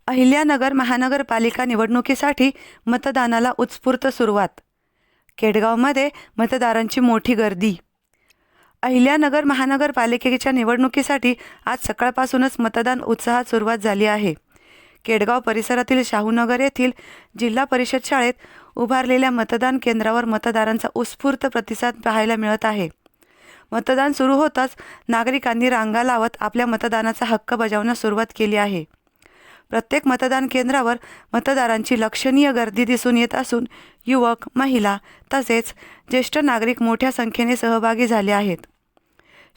अहिल्यानगर महानगरपालिका निवडणुकीसाठी मतदानाला उत्स्फूर्त सुरुवात. केडगावमध्ये मतदारांची मोठी गर्दी. अहिल्यानगर महानगरपालिकेच्या निवडणुकीसाठी आज सकाळपासूनच मतदान उत्साहात सुरुवात झाली आहे. केडगाव परिसरातील शाहूनगर येथील जिल्हा परिषद शाळेत उभारलेल्या मतदान केंद्रावर मतदारांचा उत्स्फूर्त प्रतिसाद पाहायला मिळत आहे. मतदान सुरू होताच नागरिकांनी रांगा लावत आपल्या मतदानाचा हक्क बजावण्यास सुरुवात केली आहे. प्रत्येक मतदान केंद्रावर मतदारांची लक्षणीय गर्दी दिसून येत असून युवक, महिला तसेच ज्येष्ठ नागरिक मोठ्या संख्येने सहभागी झाले आहेत.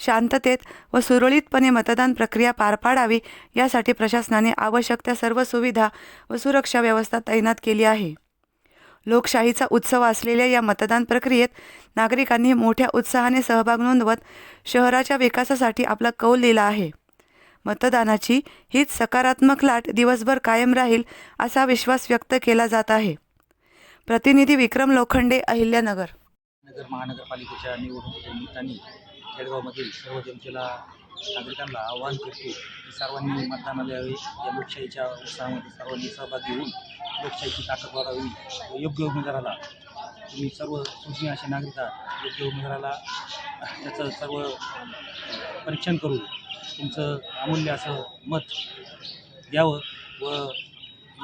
शांततेत व सुरळीतपणे मतदान प्रक्रिया पार पाडावी यासाठी प्रशासनाने आवश्यक त्या सर्व सुविधा व सुरक्षा व्यवस्था तैनात केली आहे. लोकशाहीचा उत्सव असलेल्या या मतदान प्रक्रियेत नागरिकांनी मोठ्या उत्साहाने सहभाग नोंदवत शहराच्या विकासासाठी आपला कौल दिला आहे. मतदानाची हीच सकारात्मक लाट दिवसभर कायम राहील असा विश्वास व्यक्त केला जात आहे. प्रतिनिधी विक्रम लोखंडे, अहिल्यानगर. महानगरपालिकेच्या निवडणुकीच्या निमित्ताने केडगावमधील सर्व जनतेला नागरिकांना आवाहन करतो की सर्वांनी मतदानाला यावे. या लोकशाहीच्या उत्सवामध्ये सर्वांनी सहभागी होऊन लोकशाहीची ताकद वाढावी व योग्य उमेदवाराला, तुम्ही सर्व सूचना असे नागरिक आहात, योग्य उमेदवाराला त्याचं सर्व परीक्षण करून तुमचं अमूल्य असं मत द्यावं व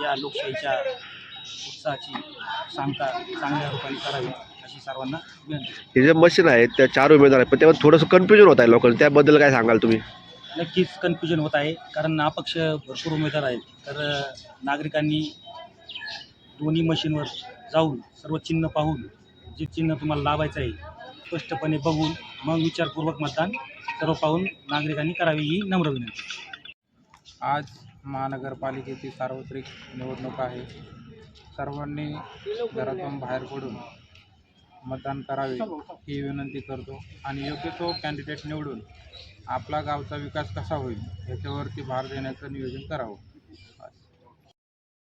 या लोकशाहीच्या उत्साहाची सांगता चांगल्या रूपाने करावी अशी सर्वांना विनंती. हे जे मशीन आहे त्या 4 उमेदवार आहेत, पण त्यामध्ये थोडंसं कन्फ्युजन होत आहे लोकांना, त्याबद्दल काय सांगाल तुम्ही? नक्कीच कन्फ्युजन होत आहे, कारण अपक्ष भरपूर उमेदवार आहेत. तर नागरिकांनी दोन्ही मशीनवर जाऊन सर्व चिन्ह पाहून जे चिन्ह तुम्हाला लावायचं आहे स्पष्टपणे बघून मग विचारपूर्वक मतदान सर्व पाहून नागरिकांनी करावी ही नम्र विनंती. आज महानगरपालिकेची सार्वत्रिक निवडणूक आहे. सर्वांनी घरातून बाहेर पडून मतदान करावे ही विनंती करतो आणि योग्य तो कॅन्डिडेट निवडून आपला गावचा विकास कसा होईल याच्यावरती भार देण्याचं नियोजन करावं.